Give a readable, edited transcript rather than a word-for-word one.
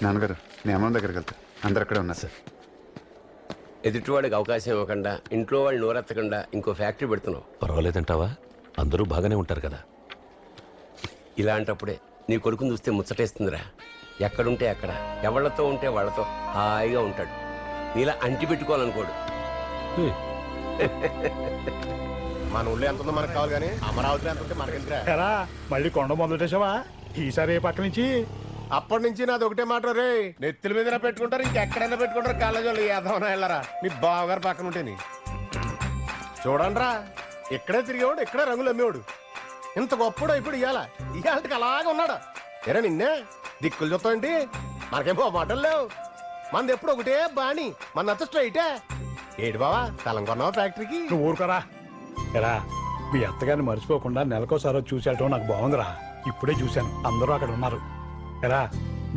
నాన్నగారు నేను అమ్మ దగ్గరికి వెళ్తా. అందరు అక్కడే ఉన్నారు సార్. ఎదుటివాడికి అవకాశం ఇవ్వకుండా ఇంట్లో వాళ్ళు నోరెత్తకుండా ఇంకో ఫ్యాక్టరీ పెడుతున్నావు. పర్వాలేదంటావా? అందరూ బాగానే ఉంటారు కదా. ఇలాంటప్పుడే నీ కొడుకుని చూస్తే ముచ్చటేస్తుందిరా. ఎక్కడుంటే అక్కడ, ఎవళ్లతో ఉంటే వాళ్ళతో హాయిగా ఉంటాడు. నీలా అంటి పెట్టుకోవాలనుకోడు. మన ఊళ్ళో ఎంత ఉందో మనకు కావాలి కానీ అమరావతిలో ఎంత ఉంటే మనకెందుకురా? ఎరా మళ్ళీ కొండ మొదలెట్టేసావా? ఈసారి ఏ పక్క నుంచి? అప్పటి నుంచి నాది ఒకటే మాట రే, నెత్తుల మీద పెట్టుకుంటారు, ఇంకెక్కడైనా పెట్టుకుంటారు. కాలేజీ వాళ్ళు ఏదైనా వెళ్ళరా మీ బావగారు పక్కన ఉంటేని. చూడండి రా, ఇక్కడే తిరిగేవాడు, ఇక్కడే రంగులు అమ్మేవాడు. ఇంత గొప్పడు ఇప్పుడు ఇవాళకి అలాగే ఉన్నాడు. ఎరా నిన్నే దిక్కులు చూస్తావేంటి? మనకేమో మాటలు లేవు. మనది ఎప్పుడు ఒకటే బాణి, మన అంత స్ట్రైటే. ఏడు బావా తలం కొన్నావా ఫ్యాక్టరీకి? నువ్వు ఊరుకోరా. ఎరా మీ అత్తగారిని మర్చిపోకుండా నెలకోసారో చూసేయటం నాకు బాగుందిరా. ఇప్పుడే చూశాను, అందరూ అక్కడ ఉన్నారు. ఎరా